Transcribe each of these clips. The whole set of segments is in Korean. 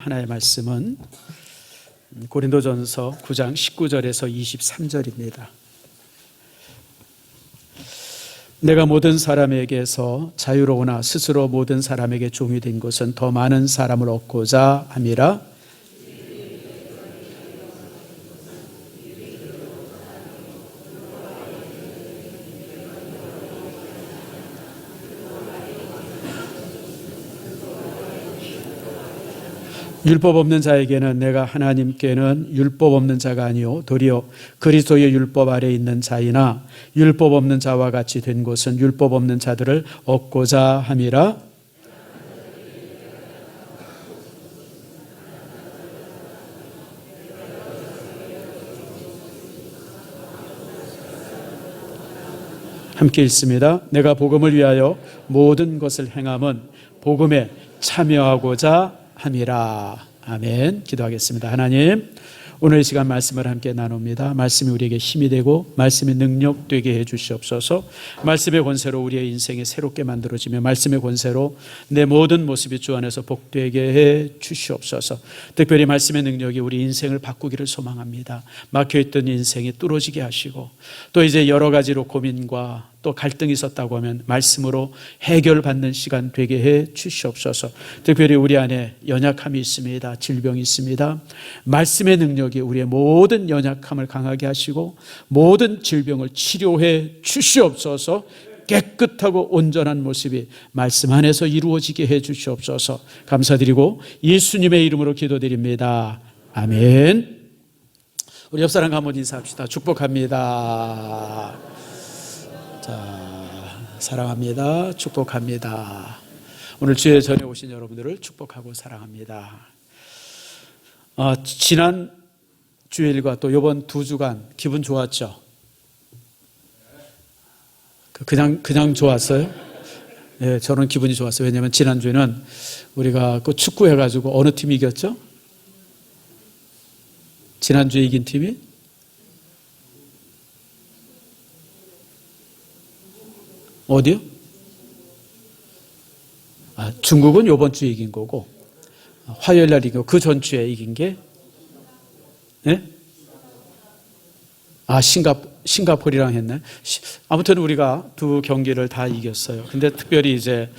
하나의 말씀은 고린도전서 9장 19절에서 23절입니다. 내가 모든 사람에게서 자유로우나 스스로 모든 사람에게 종이 된 것은 더 많은 사람을 얻고자 함이라. 율법 없는 자에게는 내가 하나님께는 율법 없는 자가 아니요 도리어 그리스도의 율법 아래 있는 자이나 율법 없는 자와 같이 된 것은 율법 없는 자들을 얻고자 함이라. 함께 읽습니다. 내가 복음을 위하여 모든 것을 행함은 복음에 참여하고자 함이라. 아멘. 기도하겠습니다. 하나님, 오늘 이 시간 말씀을 함께 나눕니다. 말씀이 우리에게 힘이 되고 말씀이 능력되게 해 주시옵소서. 말씀의 권세로 우리의 인생이 새롭게 만들어지며 말씀의 권세로 내 모든 모습이 주 안에서 복되게 해 주시옵소서. 특별히 말씀의 능력이 우리 인생을 바꾸기를 소망합니다. 막혀있던 인생이 뚫어지게 하시고 또 이제 여러 가지로 고민과 또 갈등이 있었다고 하면 말씀으로 해결받는 시간 되게 해 주시옵소서. 특별히 우리 안에 연약함이 있습니다. 질병이 있습니다. 말씀의 능력이 우리의 모든 연약함을 강하게 하시고 모든 질병을 치료해 주시옵소서. 깨끗하고 온전한 모습이 말씀 안에서 이루어지게 해 주시옵소서. 감사드리고 예수님의 이름으로 기도드립니다. 아멘. 우리 옆 사람과 한번 인사합시다. 축복합니다. 사랑합니다. 축복합니다. 오늘 주에 전에 오신 여러분들을 축복하고 사랑합니다. 지난 주일과 또 이번 두 주간 기분 좋았죠? 그냥 좋았어요? 네, 저는 기분이 좋았어요. 왜냐하면 지난주에는 우리가 그 축구해가지고 어느 팀이 이겼죠? 지난주에 이긴 팀이? 어디요? 중국은 이번 주에 이긴 거고 화요일 날 이기고 그 전주에 이긴 게 네? 싱가포르랑 했네. 아무튼 우리가 두 경기를 다 이겼어요. 근데 특별히 이제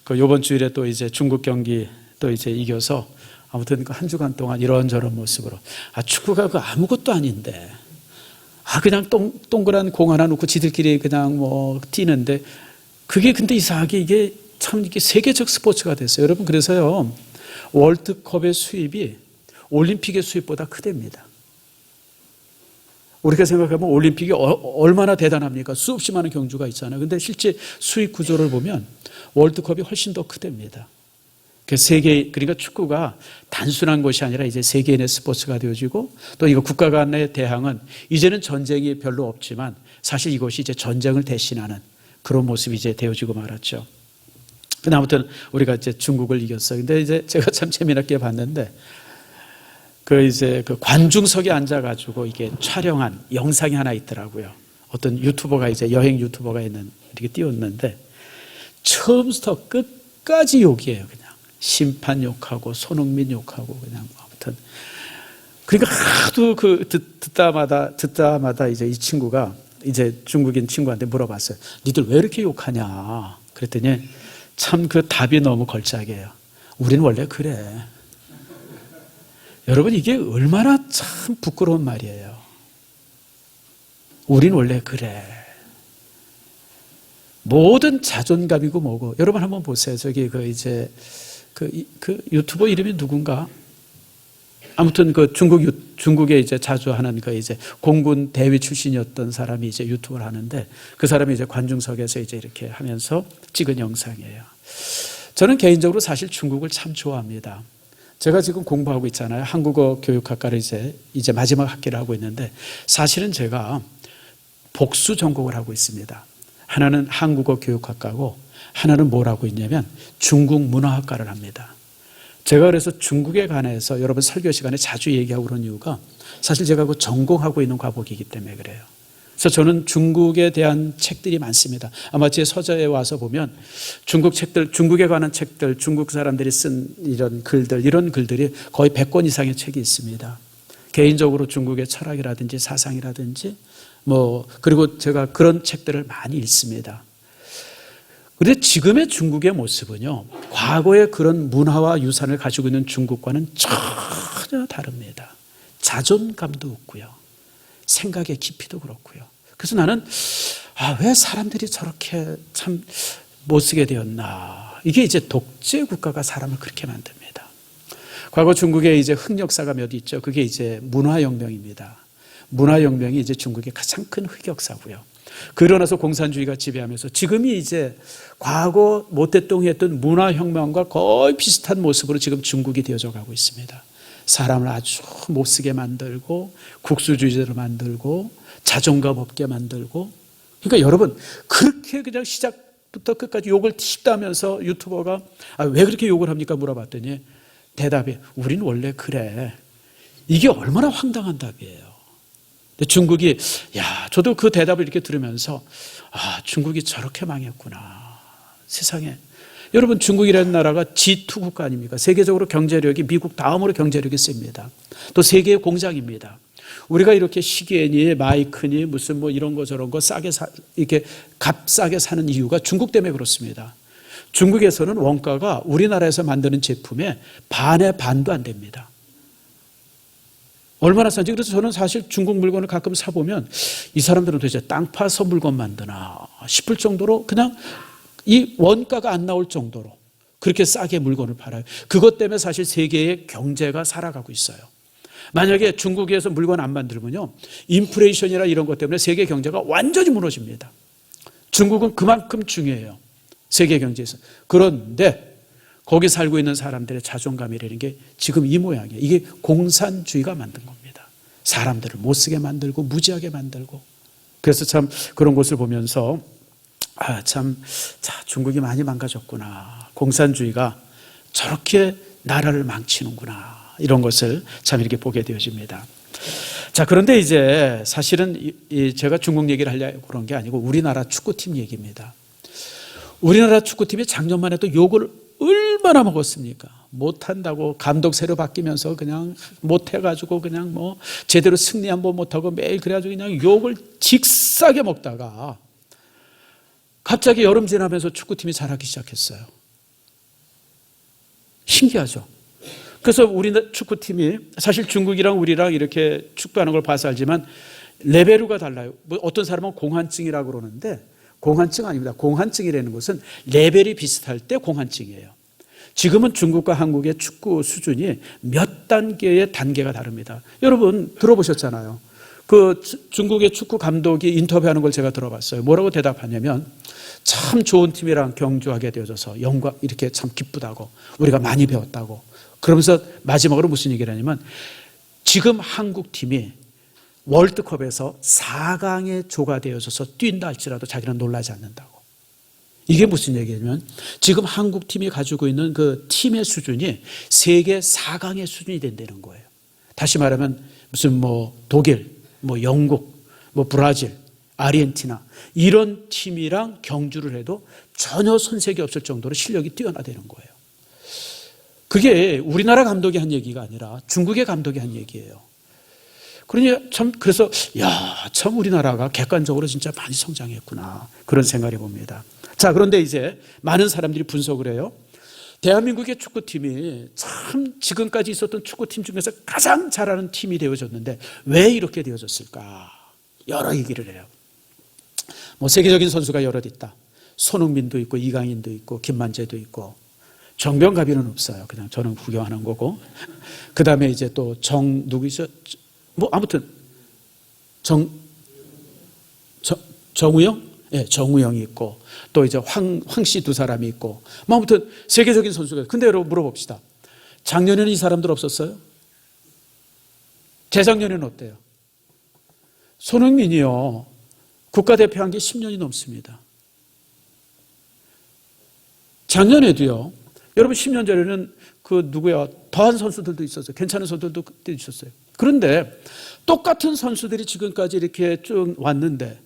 그 이번 주일에 또 이제 중국 경기 또 이제 이겨서 아무튼 그 한 주간 동안 이런저런 모습으로 축구가 그 아무것도 아닌데 그냥 동그란 공 하나 놓고 지들끼리 그냥 뭐 뛰는데 그게 근데 이상하게 이게 참 이게 세계적 스포츠가 됐어요. 여러분 그래서요 월드컵의 수입이 올림픽의 수입보다 크답니다. 우리가 생각하면 올림픽이 얼마나 대단합니까? 수없이 많은 경주가 있잖아요. 근데 실제 수입 구조를 보면 월드컵이 훨씬 더 크답니다. 그러니까 축구가 단순한 것이 아니라 이제 세계인의 스포츠가 되어지고 또 이거 국가 간의 대항은 이제는 전쟁이 별로 없지만 사실 이것이 이제 전쟁을 대신하는 그런 모습이 이제 되어지고 말았죠. 근데 아무튼 우리가 이제 중국을 이겼어요. 근데 이제 제가 참 재미나게 봤는데 이제 그 관중석에 앉아가지고 이게 촬영한 영상이 하나 있더라고요. 어떤 유튜버가 이제 여행 유튜버가 이렇게 띄웠는데 처음부터 끝까지 욕이에요. 그냥. 심판 욕하고 손흥민 욕하고 그냥 아무튼 그러니까 하도 듣다마다 이제 이 친구가 이제 중국인 친구한테 물어봤어요. 니들 왜 이렇게 욕하냐? 그랬더니 참 그 답이 너무 걸작이에요. 우리는 원래 그래. 여러분 이게 얼마나 참 부끄러운 말이에요. 우리는 원래 그래. 모든 자존감이고 뭐고 여러분 한번 보세요. 저기 이제 그 유튜버 이름이 누군가? 아무튼 중국에 이제 자주 하는 이제 공군 대위 출신이었던 사람이 이제 유튜브를 하는데 그 사람이 이제 관중석에서 이제 이렇게 하면서 찍은 영상이에요. 저는 개인적으로 사실 중국을 참 좋아합니다. 제가 지금 공부하고 있잖아요. 한국어 교육학과를 이제 마지막 학기를 하고 있는데 사실은 제가 복수 전공을 하고 있습니다. 하나는 한국어 교육학과고 하나는 뭘 하고 있냐면 중국 문화학과를 합니다. 제가 그래서 중국에 관해서 여러분 설교 시간에 자주 얘기하고 그런 이유가 사실 제가 전공하고 있는 과목이기 때문에 그래요. 그래서 저는 중국에 대한 책들이 많습니다. 아마 제 서재에 와서 보면 중국 책들, 중국에 관한 책들, 중국 사람들이 쓴 이런 글들, 이런 글들이 거의 100권 이상의 책이 있습니다. 개인적으로 중국의 철학이라든지 사상이라든지 그리고 제가 그런 책들을 많이 읽습니다. 그런데 지금의 중국의 모습은요, 과거의 그런 문화와 유산을 가지고 있는 중국과는 전혀 다릅니다. 자존감도 없고요, 생각의 깊이도 그렇고요. 그래서 나는 왜 사람들이 저렇게 참 못 쓰게 되었나. 이게 이제 독재 국가가 사람을 그렇게 만듭니다. 과거 중국에 이제 흑역사가 몇 있죠. 그게 이제 문화혁명입니다. 문화혁명이 이제 중국의 가장 큰 흑역사고요. 그러고 나서 공산주의가 지배하면서 지금이 이제 과거 모택동이 했던 문화혁명과 거의 비슷한 모습으로 지금 중국이 되어져 가고 있습니다. 사람을 아주 못쓰게 만들고 국수주의자로 만들고 자존감 없게 만들고. 그러니까 여러분, 그렇게 그냥 시작부터 끝까지 욕을 튀다면서 유튜버가 왜 그렇게 욕을 합니까 물어봤더니 대답이 우린 원래 그래. 이게 얼마나 황당한 답이에요. 중국이 저도 그 대답을 이렇게 들으면서 중국이 저렇게 망했구나. 세상에. 여러분, 중국이라는 나라가 G2 국가 아닙니까? 세계적으로 경제력이 미국 다음으로 경제력이 셉니다. 또 세계의 공장입니다. 우리가 이렇게 시계니 마이크니 무슨 이런 거 저런 거 싸게 이렇게 값싸게 사는 이유가 중국 때문에 그렇습니다. 중국에서는 원가가 우리나라에서 만드는 제품의 반의 반도 안 됩니다. 얼마나 싼지. 그래서 저는 사실 중국 물건을 가끔 사보면 이 사람들은 도대체 땅 파서 물건 만드나 싶을 정도로 그냥 이 원가가 안 나올 정도로 그렇게 싸게 물건을 팔아요. 그것 때문에 사실 세계의 경제가 살아가고 있어요. 만약에 중국에서 물건 안 만들면요, 인플레이션이나 이런 것 때문에 세계 경제가 완전히 무너집니다. 중국은 그만큼 중요해요, 세계 경제에서. 그런데 거기 살고 있는 사람들의 자존감이라는 게 지금 이 모양이에요. 이게 공산주의가 만든 겁니다. 사람들을 못 쓰게 만들고 무지하게 만들고. 그래서 참 그런 것을 보면서 중국이 많이 망가졌구나. 공산주의가 저렇게 나라를 망치는구나. 이런 것을 참 이렇게 보게 되어집니다. 자, 그런데 이제 사실은 제가 중국 얘기를 하려고 그런 게 아니고 우리나라 축구팀 얘기입니다. 우리나라 축구팀이 작년만 해도 욕을 얼마나 먹었습니까? 못한다고 감독 새로 바뀌면서 그냥 못해가지고 그냥 제대로 승리 한번 못하고 매일 그래가지고 그냥 욕을 직사게 먹다가 갑자기 여름 지나면서 축구팀이 잘하기 시작했어요. 신기하죠? 그래서 우리 축구팀이 사실 중국이랑 우리랑 이렇게 축구하는 걸 봐서 알지만 레벨이 달라요. 어떤 사람은 공한증이라고 그러는데 공한증 아닙니다. 공한증이라는 것은 레벨이 비슷할 때 공한증이에요. 지금은 중국과 한국의 축구 수준이 몇 단계의 단계가 다릅니다. 여러분 들어보셨잖아요. 그 중국의 축구 감독이 인터뷰하는 걸 제가 들어봤어요. 뭐라고 대답하냐면 참 좋은 팀이랑 경주하게 되어져서 영광, 이렇게 참 기쁘다고, 우리가 많이 배웠다고. 그러면서 마지막으로 무슨 얘기를 하냐면 지금 한국 팀이 월드컵에서 4강에 조가 되어져서 뛴다 할지라도 자기는 놀라지 않는다고. 이게 무슨 얘기냐면 지금 한국 팀이 가지고 있는 그 팀의 수준이 세계 4강의 수준이 된다는 거예요. 다시 말하면 무슨 독일, 영국, 브라질, 아르헨티나 이런 팀이랑 경주를 해도 전혀 손색이 없을 정도로 실력이 뛰어나다는 거예요. 그게 우리나라 감독이 한 얘기가 아니라 중국의 감독이 한 얘기예요. 그러니 그래서 참 우리나라가 객관적으로 진짜 많이 성장했구나, 그런 생각이 봅니다. 자, 그런데 이제 많은 사람들이 분석을 해요. 대한민국의 축구팀이 참 지금까지 있었던 축구팀 중에서 가장 잘하는 팀이 되어졌는데 왜 이렇게 되어졌을까? 여러 얘기를 해요. 세계적인 선수가 여럿 있다. 손흥민도 있고 이강인도 있고 김만재도 있고 정병가비는 없어요. 그냥 저는 구경하는 거고. 그 다음에 이제 또 누구죠? 아무튼 정우영? 예, 정우영이 있고 또 이제 황씨 두 사람이 있고 아무튼 세계적인 선수가. 근데 여러분 물어봅시다. 작년에는 이 사람들 없었어요? 재작년에는 어때요? 손흥민이요, 국가대표 한 게 10년이 넘습니다. 작년에도요, 여러분 10년 전에는 더한 선수들도 있었어요. 괜찮은 선수들도 그때 있었어요. 그런데 똑같은 선수들이 지금까지 이렇게 쭉 왔는데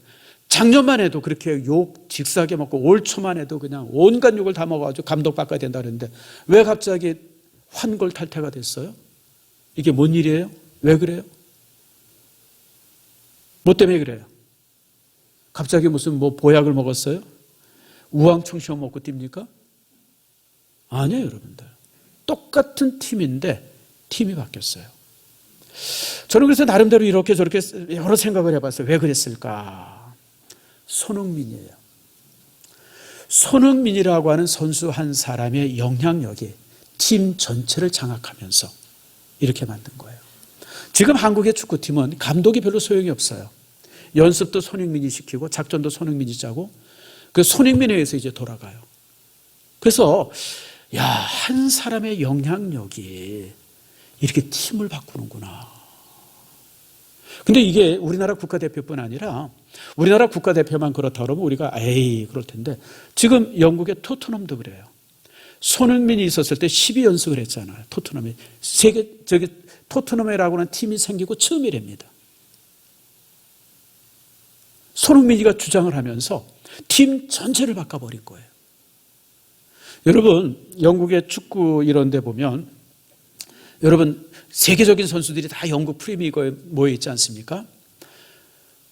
작년만 해도 그렇게 욕 직사게 먹고 올 초만 해도 그냥 온갖 욕을 다 먹어가지고 감독 바꿔야 된다 그랬는데 왜 갑자기 환골탈태가 됐어요? 이게 뭔 일이에요? 왜 그래요? 뭐 때문에 그래요? 갑자기 무슨 뭐 보약을 먹었어요? 우황청시험 먹고 뜁니까? 아니에요, 여러분들. 똑같은 팀인데 팀이 바뀌었어요. 저는 그래서 나름대로 이렇게 저렇게 여러 생각을 해봤어요. 왜 그랬을까? 손흥민이에요. 손흥민이라고 하는 선수 한 사람의 영향력이 팀 전체를 장악하면서 이렇게 만든 거예요. 지금 한국의 축구팀은 감독이 별로 소용이 없어요. 연습도 손흥민이 시키고 작전도 손흥민이 짜고 그 손흥민에 의해서 이제 돌아가요. 그래서 한 사람의 영향력이 이렇게 팀을 바꾸는구나. 근데 이게 우리나라 국가대표뿐 아니라 우리나라 국가대표만 그렇다 그러면 우리가 그럴 텐데 지금 영국의 토트넘도 그래요. 손흥민이 있었을 때 12연승을 했잖아요. 토트넘이 토트넘이라고 하는 팀이 생기고 처음이랍니다. 손흥민이가 주장을 하면서 팀 전체를 바꿔버린 거예요. 여러분, 영국의 축구 이런 데 보면 여러분 세계적인 선수들이 다 영국 프리미어리그에 모여 있지 않습니까?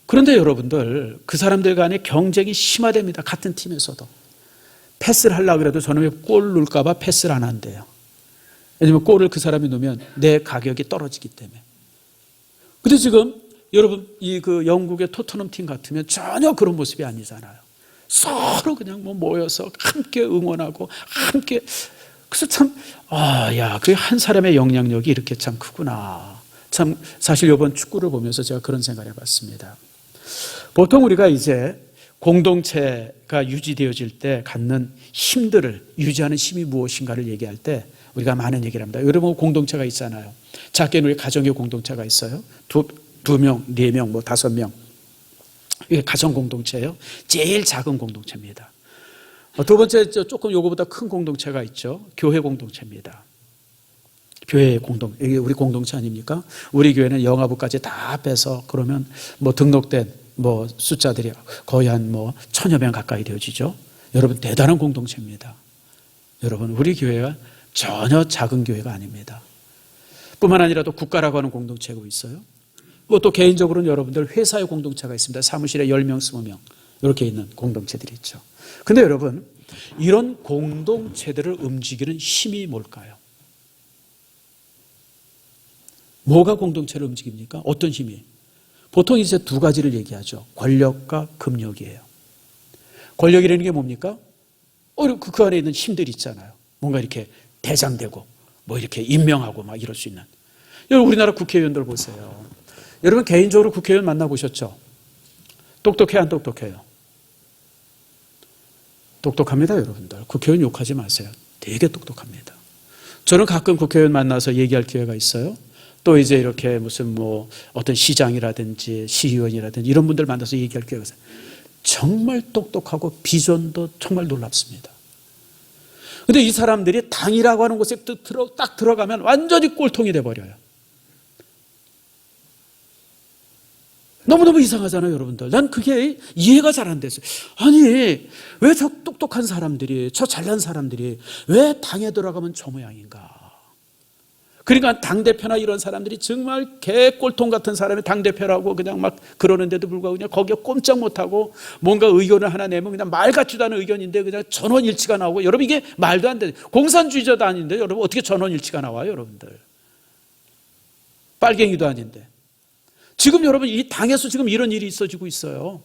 그런데 여러분들 그 사람들 간에 경쟁이 심화됩니다. 같은 팀에서도. 패스를 하려고 해도 저놈이 골 넣을까 봐 패스를 안 한대요. 왜냐하면 골을 그 사람이 넣으면 내 가격이 떨어지기 때문에. 근데 지금 여러분 이 그 영국의 토트넘 팀 같으면 전혀 그런 모습이 아니잖아요. 서로 그냥 뭐 모여서 함께 응원하고 함께. 그래서 참 그 한 사람의 영향력이 이렇게 참 크구나. 참 사실 이번 축구를 보면서 제가 그런 생각을 해봤습니다. 보통 우리가 이제 공동체가 유지되어질 때 갖는 힘들을 유지하는 힘이 무엇인가를 얘기할 때 우리가 많은 얘기를 합니다. 여러분 공동체가 있잖아요. 작게는 우리 가정의 공동체가 있어요. 두 명, 4명, 뭐 5명. 이게 가정 공동체예요. 제일 작은 공동체입니다. 두 번째 조금 요거보다 큰 공동체가 있죠. 교회 공동체입니다. 교회 이게 우리 공동체 아닙니까? 우리 교회는 영아부까지 다 빼서 그러면 뭐 등록된 뭐 숫자들이 거의 한 뭐 1000여 명 가까이 되어지죠. 여러분 대단한 공동체입니다. 여러분 우리 교회가 전혀 작은 교회가 아닙니다. 뿐만 아니라 또 국가라고 하는 공동체가 있어요. 뭐 또 개인적으로는 여러분들 회사의 공동체가 있습니다. 사무실에 10명, 20명 이렇게 있는 공동체들이 있죠. 근데 여러분 이런 공동체들을 움직이는 힘이 뭘까요? 뭐가 공동체를 움직입니까? 어떤 힘이? 보통 이제 두 가지를 얘기하죠. 권력과 금력이에요. 권력이라는 게 뭡니까? 그 안에 있는 힘들이 있잖아요. 뭔가 이렇게 대장되고 뭐 이렇게 임명하고 막 이럴 수 있는. 여러분 우리나라 국회의원들 보세요. 여러분 개인적으로 국회의원 만나보셨죠? 똑똑해요, 안 똑똑해요? 똑똑합니다, 여러분들. 국회의원 욕하지 마세요. 되게 똑똑합니다. 저는 가끔 국회의원 만나서 얘기할 기회가 있어요. 또 이제 이렇게 무슨 뭐 어떤 시장이라든지 시의원이라든지 이런 분들 만나서 얘기할 기회가 있어요. 정말 똑똑하고 비전도 정말 놀랍습니다. 근데 이 사람들이 당이라고 하는 곳에 딱 들어가면 완전히 꼴통이 돼버려요. 너무너무 이상하잖아요, 여러분들. 난 그게 이해가 잘 안 됐어요. 아니, 왜 저 똑똑한 사람들이, 저 잘난 사람들이 왜 당에 들어가면 저 모양인가? 그러니까 당대표나 이런 사람들이 정말 개꼴통 같은 사람이 당대표라고 그냥 막 그러는데도 불구하고 그냥 거기에 꼼짝 못하고 뭔가 의견을 하나 내면 그냥 말 같지도 않은 의견인데 그냥 전원일치가 나오고 여러분 이게 말도 안 돼. 공산주의자도 아닌데 여러분 어떻게 전원일치가 나와요, 여러분들. 빨갱이도 아닌데. 지금 여러분 이 당에서 지금 이런 일이 있어지고 있어요.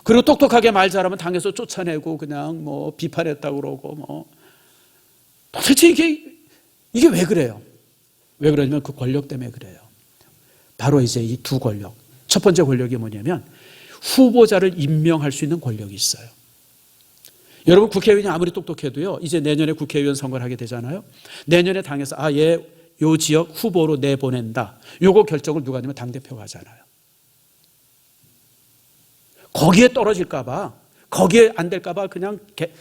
그리고 똑똑하게 말 잘하면 당에서 쫓아내고 그냥 뭐 비판했다고 그러고 뭐 도대체 이게 왜 그래요? 왜 그러냐면 그 권력 때문에 그래요. 바로 이제 이 두 권력. 첫 번째 권력이 뭐냐면 후보자를 임명할 수 있는 권력이 있어요. 여러분 국회의원이 아무리 똑똑해도요. 이제 내년에 국회의원 선거를 하게 되잖아요. 내년에 당에서 요 지역 후보로 내보낸다. 요거 결정을 누가 하냐면 당대표가 하잖아요. 거기에 떨어질까 봐 거기에 안 될까 봐 그냥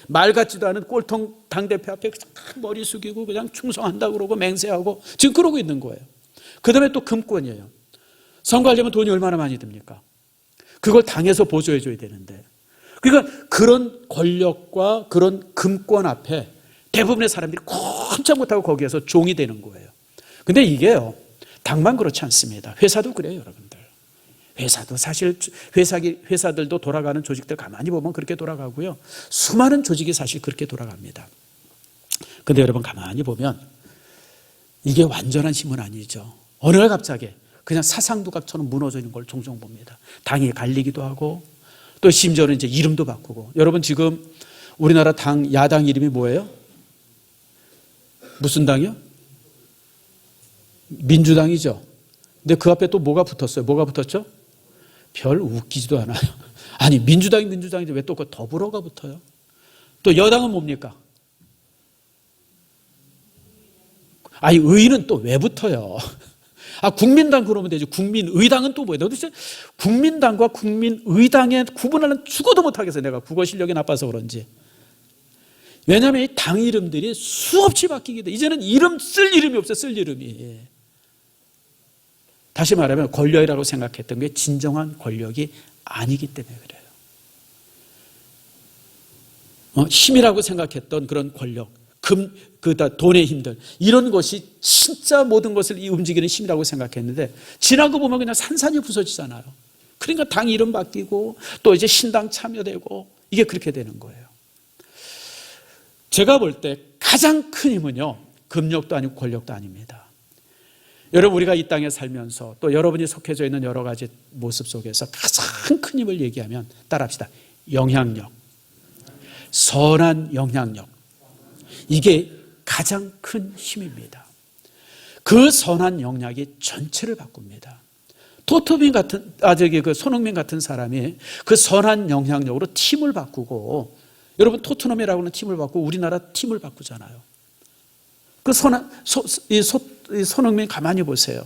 말 같지도 않은 꼴통 당대표 앞에 머리 숙이고 그냥 충성한다고 그러고 맹세하고 지금 그러고 있는 거예요. 그 다음에 또 금권이에요. 선거하려면 돈이 얼마나 많이 듭니까? 그걸 당에서 보조해 줘야 되는데. 그러니까 그런 권력과 그런 금권 앞에 대부분의 사람들이 꼼짝 못하고 거기에서 종이 되는 거예요. 근데 이게요, 당만 그렇지 않습니다. 회사도 그래요, 여러분들. 회사도 사실 회사들도 돌아가는 조직들 가만히 보면 그렇게 돌아가고요. 수많은 조직이 사실 그렇게 돌아갑니다. 근데 여러분 가만히 보면 이게 완전한 힘은 아니죠. 어느 날 갑자기 그냥 사상두각처럼 무너져 있는 걸 종종 봅니다. 당이 갈리기도 하고 또 심지어는 이제 이름도 바꾸고. 여러분 지금 우리나라 당 야당 이름이 뭐예요? 무슨 당이요? 민주당이죠. 근데 그 앞에 또 뭐가 붙었어요? 뭐가 붙었죠? 별 웃기지도 않아요. 아니 민주당인데 왜 또 그 더불어가 붙어요? 또 여당은 뭡니까? 아니 의는 또 왜 붙어요? 아 국민당 그러면 되죠. 국민의당은 또 뭐예요? 도대체 국민당과 국민의당의 구분하는 죽어도 못하겠어요. 내가 국어 실력이 나빠서 그런지. 왜냐하면 이 당 이름들이 수없이 바뀌기 때문에 이제는 쓸 이름이 없어요. 쓸 이름이. 다시 말하면 권력이라고 생각했던 게 진정한 권력이 아니기 때문에 그래요. 힘이라고 생각했던 그런 권력, 돈의 힘들, 이런 것이 진짜 모든 것을 움직이는 힘이라고 생각했는데 지나고 보면 그냥 산산이 부서지잖아요. 그러니까 당 이름 바뀌고 또 이제 신당 참여되고 이게 그렇게 되는 거예요. 제가 볼 때 가장 큰 힘은요, 금력도 아니고 권력도 아닙니다. 여러분 우리가 이 땅에 살면서 또 여러분이 속해져 있는 여러 가지 모습 속에서 가장 큰 힘을 얘기하면 따라합시다. 영향력, 선한 영향력. 이게 가장 큰 힘입니다. 그 선한 영향이 전체를 바꿉니다. 손흥민 같은 사람이 그 선한 영향력으로 팀을 바꾸고, 여러분 토트넘이라고 하는 팀을 바꾸고 우리나라 팀을 바꾸잖아요. 그 손흥민 가만히 보세요.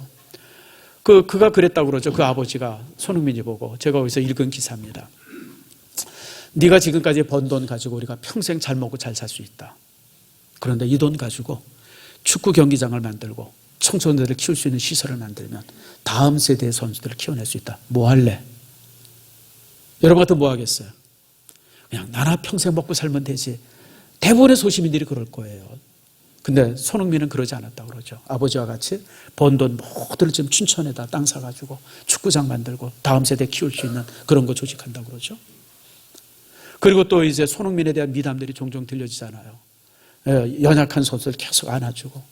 그가 그랬다고 그러죠. 그 아버지가 손흥민이 보고, 제가 어디서 읽은 기사입니다. 네가 지금까지 번 돈 가지고 우리가 평생 잘 먹고 잘 살 수 있다. 그런데 이 돈 가지고 축구 경기장을 만들고 청소년들을 키울 수 있는 시설을 만들면 다음 세대의 선수들을 키워낼 수 있다. 뭐 할래? 여러분 같으면 뭐 하겠어요? 그냥 나나 평생 먹고 살면 되지. 대부분의 소시민들이 그럴 거예요. 근데 손흥민은 그러지 않았다고 그러죠. 아버지와 같이 번 돈 모두를 지금 춘천에다 땅 사가지고 축구장 만들고 다음 세대 키울 수 있는 그런 거 조직한다고 그러죠. 그리고 또 이제 손흥민에 대한 미담들이 종종 들려지잖아요. 연약한 선수를 계속 안아주고,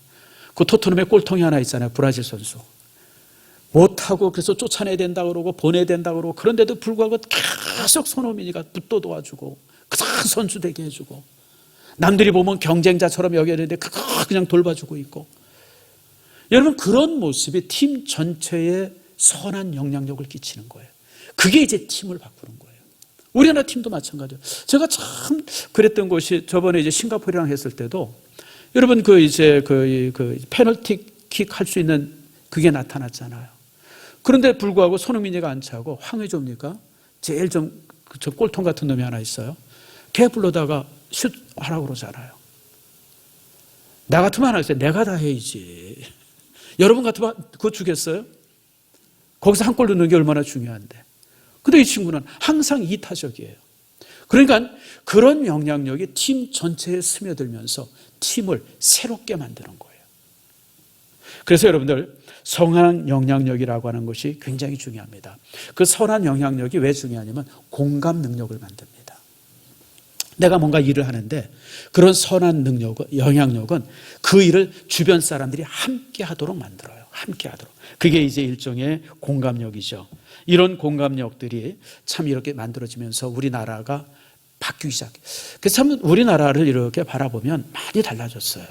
그 토트넘에 꼴통이 하나 있잖아요. 브라질 선수. 못하고 그래서 쫓아내야 된다고 그러고 보내야 된다고 그러고, 그런데도 불구하고 계속 손흥민이가 붙도 도와주고 그 선수 되게 해주고, 남들이 보면 경쟁자처럼 여겨야 되는데 그거 그냥 돌봐주고 있고. 여러분 그런 모습이 팀 전체에 선한 영향력을 끼치는 거예요. 그게 이제 팀을 바꾸는 거예요. 우리나라 팀도 마찬가지예요. 제가 참 그랬던 것이 저번에 이제 싱가포르랑 했을 때도 여러분 그 페널티킥 할 수 있는 그게 나타났잖아요. 그런데 불구하고 손흥민이가 안 차고 황의조입니까? 제일 좀 꼴통 같은 놈이 하나 있어요. 걔 불러다가 슛 하라고 그러잖아요. 나 같으면 안 하겠어요. 내가 다 해야지. 여러분 같으면 그거 주겠어요? 거기서 한 골 넣는 게 얼마나 중요한데. 근데 이 친구는 항상 이타적이에요. 그러니까 그런 영향력이 팀 전체에 스며들면서 팀을 새롭게 만드는 거예요. 그래서 여러분들 선한 영향력이라고 하는 것이 굉장히 중요합니다. 그 선한 영향력이 왜 중요하냐면 공감 능력을 만듭니다. 내가 뭔가 일을 하는데 그런 선한 영향력은 그 일을 주변 사람들이 함께 하도록 만들어요. 함께 하도록. 그게 이제 일종의 공감력이죠. 이런 공감력들이 참 이렇게 만들어지면서 우리나라가 바뀌기 시작해요. 그래서 참 우리나라를 이렇게 바라보면 많이 달라졌어요.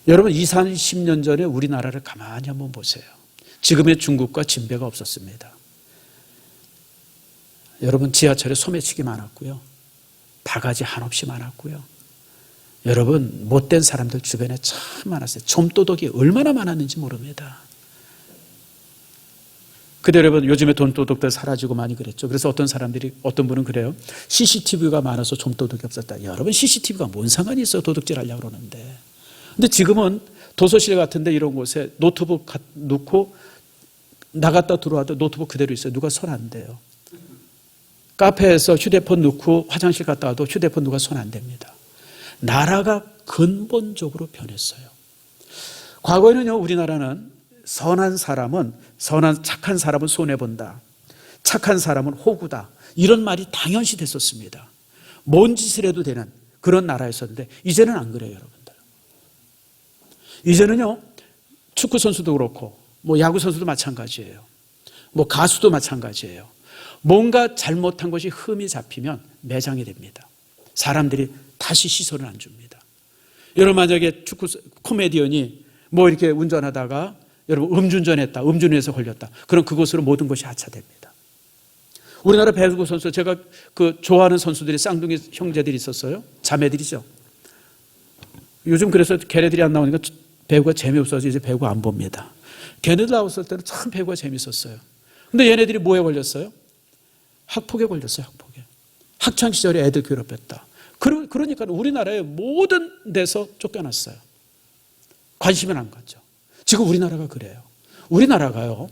여러분 20, 30년 전에 우리나라를 가만히 한번 보세요. 지금의 중국과 진배가 없었습니다. 여러분 지하철에 소매치기 많았고요. 바가지 한없이 많았고요. 여러분 못된 사람들 주변에 참 많았어요. 좀도둑이 얼마나 많았는지 모릅니다. 근데 여러분 요즘에 돈도둑들 사라지고 많이 그랬죠. 그래서 어떤 분은 그래요. CCTV가 많아서 좀도둑이 없었다. 여러분 CCTV가 뭔 상관이 있어요. 도둑질 하려고 그러는데. 근데 지금은 도서실 같은데 이런 곳에 노트북 놓고 나갔다 들어와도 노트북 그대로 있어요. 누가 손 안 대요. 카페에서 휴대폰 놓고 화장실 갔다 와도 휴대폰 누가 손 안 댑니다. 나라가 근본적으로 변했어요. 과거에는요, 우리나라는 선한 착한 사람은 손해본다. 착한 사람은 호구다. 이런 말이 당연시 됐었습니다. 뭔 짓을 해도 되는 그런 나라였었는데 이제는 안 그래요, 여러분들. 이제는요, 축구 선수도 그렇고 뭐 야구 선수도 마찬가지예요. 뭐 가수도 마찬가지예요. 뭔가 잘못한 것이 흠이 잡히면 매장이 됩니다. 사람들이 다시 시선을 안 줍니다. 여러분 만약에 축구 코미디언이 뭐 이렇게 운전하다가 여러분 음주운전했다, 음주운전해서 걸렸다. 그럼 그것으로 모든 것이 하차됩니다. 우리나라 배구 선수, 제가 그 좋아하는 선수들이 쌍둥이 형제들이 있었어요. 자매들이죠. 요즘 그래서 걔네들이 안 나오니까 배구가 재미없어서 이제 배구 안 봅니다. 걔네들 나왔을 때는 참 배구가 재밌었어요. 근데 얘네들이 뭐에 걸렸어요? 학폭에 걸렸어요. 학폭에. 학창시절에 애들 괴롭혔다. 그러니까 우리나라의 모든 데서 쫓겨났어요. 관심을 안 갖죠. 지금 우리나라가 그래요. 우리나라가요,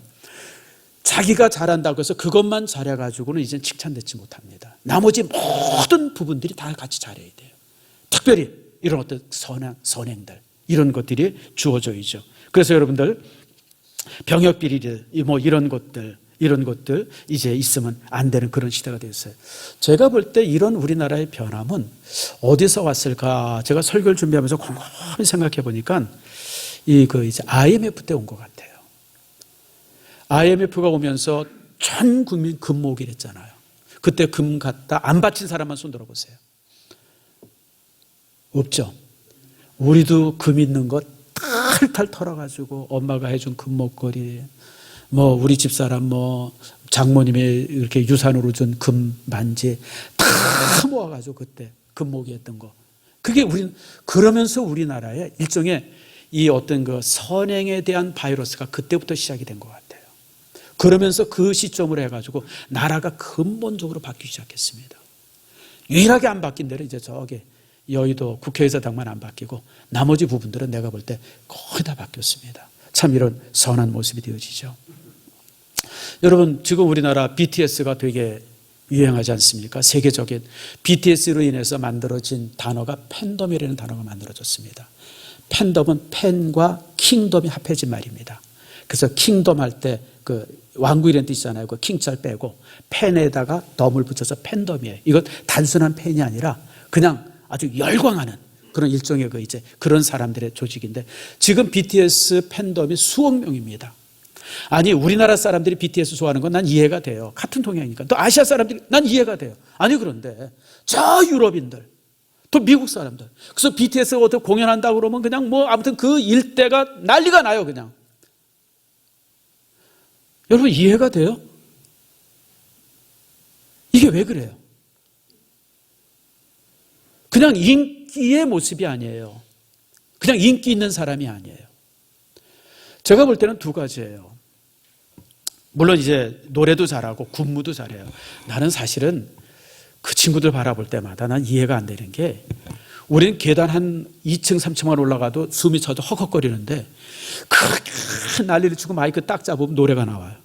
자기가 잘한다고 해서 그것만 잘해가지고는 이제 칭찬받지 못합니다. 나머지 모든 부분들이 다 같이 잘해야 돼요. 특별히 이런 어떤 선행들, 이런 것들이 주어져야죠. 그래서 여러분들 병역 비리들, 뭐 이런 것들 이제 있으면 안 되는 그런 시대가 됐어요. 제가 볼 때 이런 우리나라의 변함은 어디서 왔을까? 제가 설교를 준비하면서 곰곰이 생각해 보니까 이제 IMF 때 온 것 같아요. IMF가 오면서 전 국민 금모으기를 했잖아요. 그때 금 갖다 안 바친 사람만 손 들어보세요. 없죠. 우리도 금 있는 거 탈탈 털어가지고 엄마가 해준 금 목걸이, 뭐 우리 집사람 뭐 장모님이 이렇게 유산으로 준 금 반지 다 모아가지고 그때 금모기 했던 거. 그게 그러면서 우리나라에 일종의 이 어떤 그 선행에 대한 바이러스가 그때부터 시작이 된 것 같아요. 그러면서 그 시점으로 해가지고 나라가 근본적으로 바뀌기 시작했습니다. 유일하게 안 바뀐 데는 이제 저기 여의도 국회의사당만 안 바뀌고 나머지 부분들은 내가 볼 때 거의 다 바뀌었습니다. 참 이런 선한 모습이 되어지죠. 여러분 지금 우리나라 BTS가 되게 유행하지 않습니까? 세계적인 BTS로 인해서 만들어진 단어가 팬덤이라는 단어가 만들어졌습니다. 팬덤은 팬과 킹덤이 합해진 말입니다. 그래서 킹덤 할 때 그 왕국이라는 뜻이잖아요. 그 킹자를 빼고 팬에다가 덤을 붙여서 팬덤이에요. 이건 단순한 팬이 아니라 그냥 아주 열광하는 그런 일종의 이제 그런 사람들의 조직인데 지금 BTS 팬덤이 수억 명입니다. 아니 우리나라 사람들이 BTS 좋아하는 건 난 이해가 돼요. 같은 동양이니까. 또 아시아 사람들이 난 이해가 돼요. 아니 그런데 저 유럽인들 또 미국 사람들 그래서 BTS가 어떻게 공연한다고 그러면 그냥 뭐 아무튼 그 일대가 난리가 나요. 그냥 여러분 이해가 돼요? 이게 왜 그래요? 그냥 인기의 모습이 아니에요. 그냥 인기 있는 사람이 아니에요. 제가 볼 때는 두 가지예요. 물론 이제 노래도 잘하고 군무도 잘해요. 나는 사실은 그 친구들 바라볼 때마다 난 이해가 안 되는 게 우리는 계단 한 2층, 3층만 올라가도 숨이 차서 헉헉거리는데 그렇게 난리를 치고 마이크 딱 잡으면 노래가 나와요.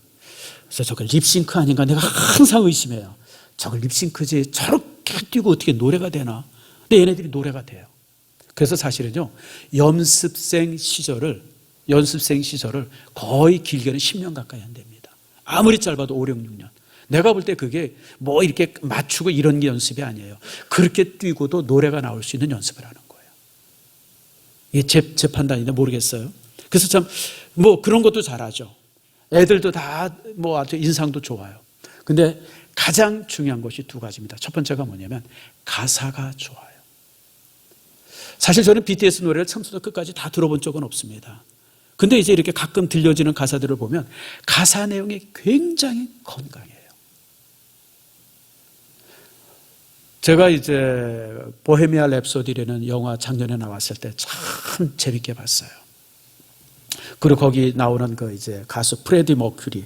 그래서 저걸 립싱크 아닌가 내가 항상 의심해요. 저걸 립싱크지 저렇게 뛰고 어떻게 노래가 되나. 근데 얘네들이 노래가 돼요. 그래서 사실은요 연습생 시절을 거의 길게는 10년 가까이 한답니다. 아무리 짧아도 5, 6년. 내가 볼 때 그게 뭐 이렇게 맞추고 이런 게 연습이 아니에요. 그렇게 뛰고도 노래가 나올 수 있는 연습을 하는 거예요. 이게 제 판단인데 모르겠어요. 그래서 참 뭐 그런 것도 잘하죠. 애들도 다 뭐 아주 인상도 좋아요. 근데 가장 중요한 것이 두 가지입니다. 첫 번째가 뭐냐면 가사가 좋아요. 사실 저는 BTS 노래를 처음부터 끝까지 다 들어본 적은 없습니다. 근데 이제 이렇게 가끔 들려지는 가사들을 보면 가사 내용이 굉장히 건강해요. 제가 이제 보헤미아 랩소디라는 영화 작년에 나왔을 때 참 재밌게 봤어요. 그리고 거기 나오는 그 이제 가수 프레디 머큐리.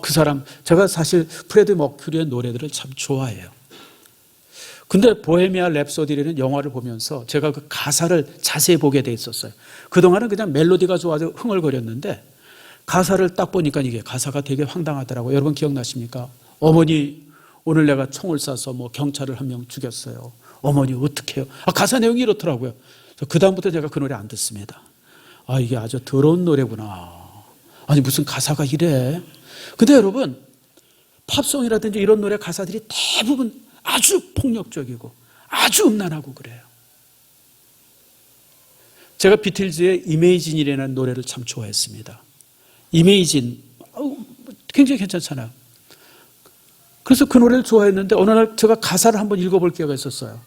그 사람 제가 사실 프레디 머큐리의 노래들을 참 좋아해요. 근데 보헤미안 랩소디라는 영화를 보면서 제가 그 가사를 자세히 보게 돼 있었어요. 그동안은 그냥 멜로디가 좋아서 흥얼거렸는데 가사를 딱 보니까 이게 가사가 되게 황당하더라고요. 여러분 기억나십니까? 어머니 오늘 내가 총을 쏴서 뭐 경찰을 한 명 죽였어요. 어머니 어떡해요? 가사 내용이 이렇더라고요. 그 다음부터 제가 그 노래 안 듣습니다. 이게 아주 더러운 노래구나. 아니 무슨 가사가 이래. 근데 여러분 팝송이라든지 이런 노래 가사들이 대부분 아주 폭력적이고 아주 음란하고 그래요. 제가 비틀즈의 이메이진이라는 노래를 참 좋아했습니다. 이메이진 굉장히 괜찮잖아요. 그래서 그 노래를 좋아했는데 어느 날 제가 가사를 한번 읽어볼 기회가 있었어요.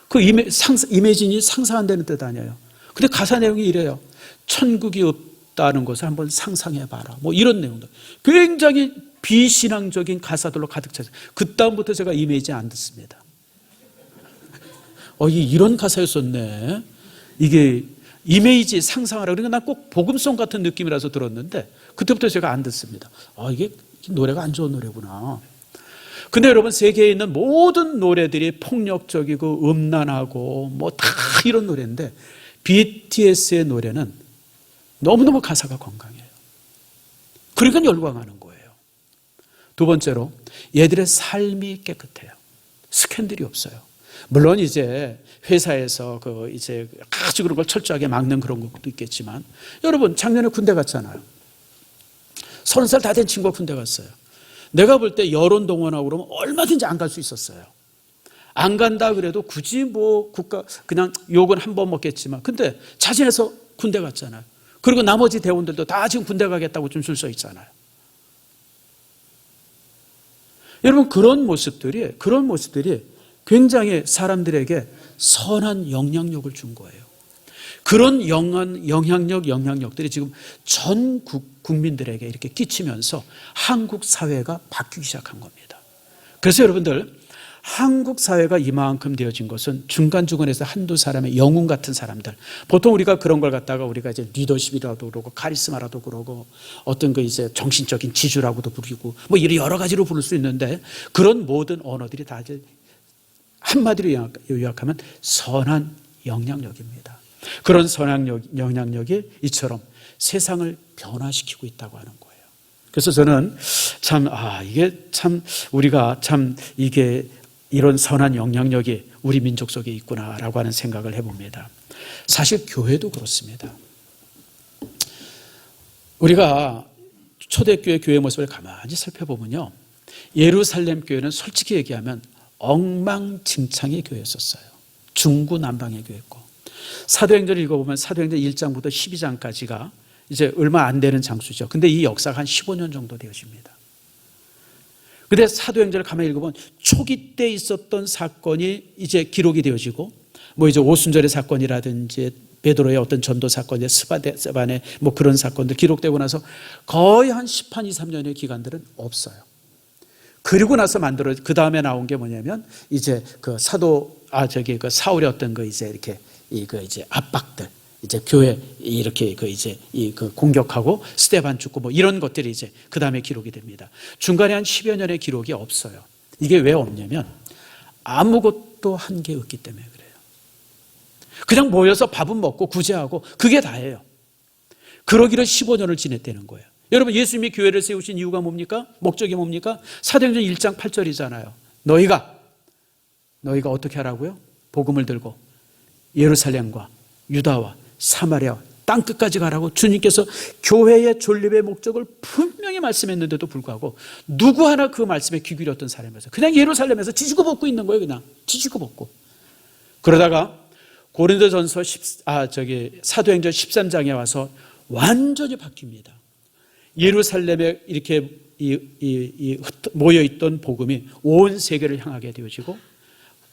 그 이메이진이 상상한다는 뜻 아니에요. 근데 가사 내용이 이래요. 천국이 없다는 것을 한번 상상해봐라. 뭐 이런 내용들. 굉장히 비신앙적인 가사들로 가득 찼어요. 그 다음부터 제가 이메이진 안 듣습니다. 이런 가사였었네. 이게 이메이지 상상하라. 그러니까 난 꼭 복음송 같은 느낌이라서 들었는데 그때부터 제가 안 듣습니다. 이게 노래가 안 좋은 노래구나. 근데 여러분 세계에 있는 모든 노래들이 폭력적이고 음란하고 뭐 다 이런 노래인데 BTS의 노래는 너무너무 가사가 건강해요. 그러니까 열광하는 거예요. 두 번째로 얘들의 삶이 깨끗해요. 스캔들이 없어요. 물론 이제 회사에서 이제 아주 그런 걸 철저하게 막는 그런 것도 있겠지만 여러분 작년에 군대 갔잖아요. 30살 다 된 친구가 군대 갔어요. 내가 볼 때 여론 동원하고 그러면 얼마든지 안 갈 수 있었어요. 안 간다 그래도 굳이 뭐 국가 그냥 욕은 한 번 먹겠지만 근데 자진해서 군대 갔잖아요. 그리고 나머지 대원들도 다 지금 군대 가겠다고 좀 줄 서 있잖아요. 여러분 그런 모습들이 굉장히 사람들에게 선한 영향력을 준 거예요. 그런 영향력들이 지금 전 국민들에게 이렇게 끼치면서 한국 사회가 바뀌기 시작한 겁니다. 그래서 여러분들 한국 사회가 이만큼 되어진 것은 중간중간에서 한두 사람의 영웅 같은 사람들, 보통 우리가 그런 걸 갖다가 우리가 이제 리더십이라도 그러고 카리스마라도 그러고 어떤 이제 정신적인 지주라고도 부르고 뭐 이런 여러 가지로 부를 수 있는데 그런 모든 언어들이 다 이제 한마디로 요약하면 선한 영향력입니다. 그런 선한 영향력이 이처럼 세상을 변화시키고 있다고 하는 거예요. 그래서 저는 이게 참 우리가 참 이게 이런 선한 영향력이 우리 민족 속에 있구나라고 하는 생각을 해봅니다. 사실 교회도 그렇습니다. 우리가 초대교회 교회 모습을 가만히 살펴보면요. 예루살렘 교회는 솔직히 얘기하면 엉망진창의 교회였었어요. 중구난방의 교회였고 사도행전을 읽어보면 사도행전 1장부터 12장까지가 이제 얼마 안 되는 장수죠. 근데 이 역사가 한 15년 정도 되어집니다. 근데 사도행전을 가만히 읽어보면 초기 때 있었던 사건이 이제 기록이 되어지고 뭐 이제 오순절의 사건이라든지 베드로의 어떤 전도 사건, 스바네 뭐 그런 사건들 기록되고 나서 거의 한 2, 3년의 기간들은 없어요. 그리고 나서 그 다음에 나온 게 뭐냐면 이제 사울의 어떤 이제 이렇게 이제 압박들, 이제 교회 이렇게 공격하고 스데반 죽고 뭐 이런 것들이 이제 그 다음에 기록이 됩니다. 중간에 한 10여 년의 기록이 없어요. 이게 왜 없냐면 아무것도 한 게 없기 때문에 그래요. 그냥 모여서 밥은 먹고 구제하고 그게 다예요. 그러기를 15년을 지냈다는 거예요. 여러분 예수님이 교회를 세우신 이유가 뭡니까? 목적이 뭡니까? 사도행전 1장 8절이잖아요. 너희가 어떻게 하라고요? 복음을 들고 예루살렘과 유다와 사마리아 땅끝까지 가라고 주님께서 교회의 존립의 목적을 분명히 말씀했는데도 불구하고 누구 하나 그 말씀에 귀 기울였던 사람이었어요. 그냥 예루살렘에서 지지고 볶고 있는 거예요. 그냥 지지고 볶고. 그러다가 고린도전서 사도행전 13장에 와서 완전히 바뀝니다. 예루살렘에 이렇게 모여있던 복음이 온 세계를 향하게 되어지고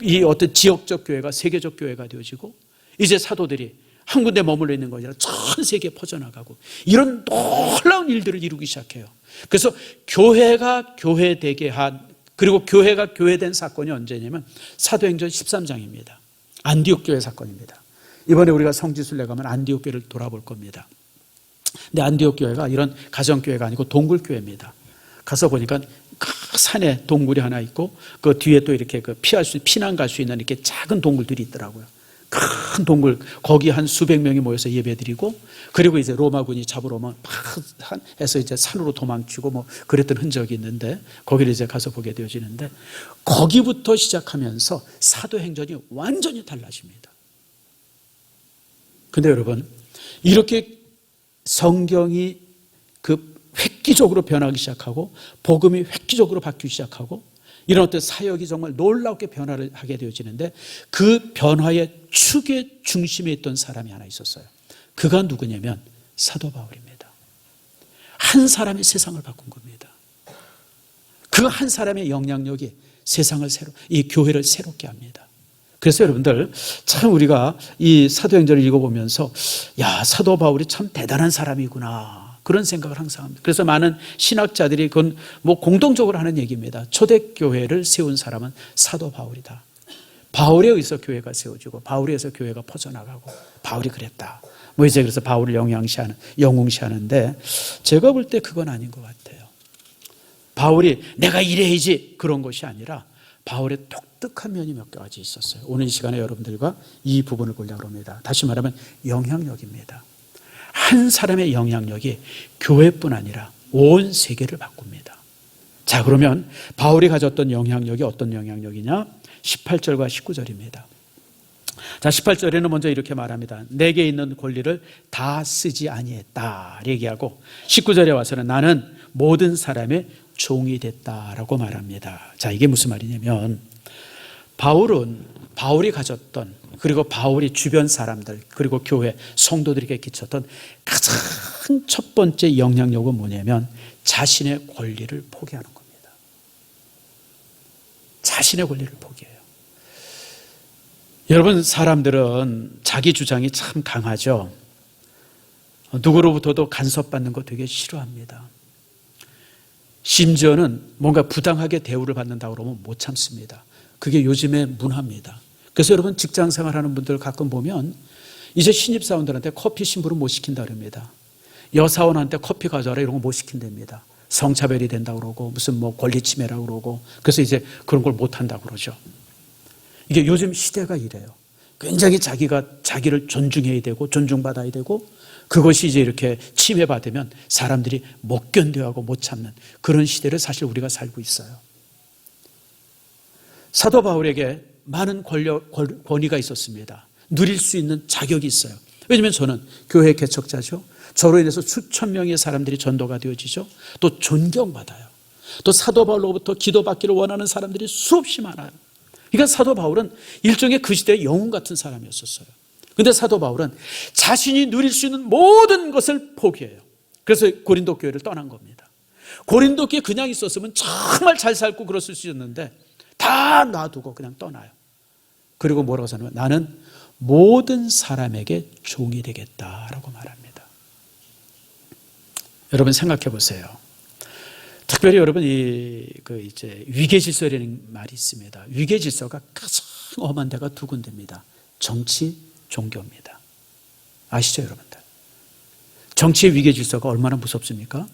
이 어떤 지역적 교회가 세계적 교회가 되어지고 이제 사도들이 한 군데 머물러 있는 것이 아니라 전 세계에 퍼져나가고 이런 놀라운 일들을 이루기 시작해요. 그래서 교회가 교회되게 그리고 교회가 교회된 사건이 언제냐면 사도행전 13장입니다. 안디옥 교회 사건입니다. 이번에 우리가 성지순례 가면 안디옥 교회를 돌아볼 겁니다. 근데 안디옥 교회가 이런 가정교회가 아니고 동굴교회입니다. 가서 보니까 산에 동굴이 하나 있고 그 뒤에 또 이렇게 그 피난 갈 수 있는 이렇게 작은 동굴들이 있더라고요. 큰 동굴, 거기 한 수백 명이 모여서 예배드리고, 그리고 이제 로마군이 잡으러 오면 막 해서 이제 산으로 도망치고 뭐 그랬던 흔적이 있는데, 거기를 이제 가서 보게 되어지는데, 거기부터 시작하면서 사도행전이 완전히 달라집니다. 근데 여러분, 이렇게 성경이 그 획기적으로 변하기 시작하고 복음이 획기적으로 바뀌기 시작하고 이런 어떤 사역이 정말 놀랍게 변화를 하게 되어지는데, 그 변화의 축의 중심에 있던 사람이 하나 있었어요. 그가 누구냐면 사도 바울입니다. 한 사람이 세상을 바꾼 겁니다. 그 한 사람의 영향력이 세상을 이 교회를 새롭게 합니다. 그래서 여러분들, 참 우리가 이 사도행전을 읽어보면서 야, 사도 바울이 참 대단한 사람이구나, 그런 생각을 항상 합니다. 그래서 많은 신학자들이 그건 뭐 공동적으로 하는 얘기입니다. 초대교회를 세운 사람은 사도 바울이다. 바울에 의해서 교회가 세워지고 바울에 의해서 교회가 퍼져나가고 바울이 그랬다. 뭐 이제 그래서 바울을 영웅시하는데, 제가 볼 때 그건 아닌 것 같아요. 바울이 내가 이래야지 그런 것이 아니라 바울의 독특한 면이 몇 가지 있었어요. 오늘 이 시간에 여러분들과 이 부분을 보려고 합니다. 다시 말하면 영향력입니다. 한 사람의 영향력이 교회뿐 아니라 온 세계를 바꿉니다. 자, 그러면 바울이 가졌던 영향력이 어떤 영향력이냐? 18절과 19절입니다. 자, 18절에는 먼저 이렇게 말합니다. 내게 있는 권리를 다 쓰지 아니했다 얘기하고, 19절에 와서는 나는 모든 사람의 종이 됐다라고 말합니다. 자, 이게 무슨 말이냐면, 바울이 가졌던, 그리고 바울이 주변 사람들, 그리고 교회 성도들에게 끼쳤던 가장 첫 번째 영향력은 뭐냐면 자신의 권리를 포기하는 겁니다. 자신의 권리를 포기해요. 여러분, 사람들은 자기 주장이 참 강하죠. 누구로부터도 간섭받는 거 되게 싫어합니다. 심지어는 뭔가 부당하게 대우를 받는다고 그러면 못 참습니다. 그게 요즘의 문화입니다. 그래서 여러분, 직장 생활하는 분들 가끔 보면 이제 신입사원들한테 커피 심부름 못 시킨다 그럽니다. 여사원한테 커피 가져와라 이런 거 못 시킨답니다. 성차별이 된다고 그러고 무슨 뭐 권리 침해라고 그러고, 그래서 이제 그런 걸 못 한다고 그러죠. 이게 요즘 시대가 이래요. 굉장히 자기를 존중해야 되고 존중받아야 되고, 그것이 이제 이렇게 침해받으면 사람들이 못 견뎌하고 못 참는 그런 시대를 사실 우리가 살고 있어요. 사도 바울에게 많은 권위가 있었습니다. 누릴 수 있는 자격이 있어요. 왜냐하면 저는 교회 개척자죠. 저로 인해서 수천 명의 사람들이 전도가 되어지죠. 또 존경받아요. 또 사도 바울로부터 기도받기를 원하는 사람들이 수없이 많아요. 그러니까 사도 바울은 일종의 그 시대의 영웅 같은 사람이었었어요. 그런데 사도 바울은 자신이 누릴 수 있는 모든 것을 포기해요. 그래서 고린도 교회를 떠난 겁니다. 고린도 교회 그냥 있었으면 정말 잘 살고 그랬을 수 있었는데 다 놔두고 그냥 떠나요. 그리고 뭐라고 하냐면 나는 모든 사람에게 종이 되겠다라고 말합니다. 여러분 생각해 보세요. 특별히 여러분 이제 위계 질서라는 말이 있습니다. 위계 질서가 가장 험한 데가 두 군데입니다. 정치, 종교입니다. 아시죠, 여러분들? 정치의 위계 질서가 얼마나 무섭습니까?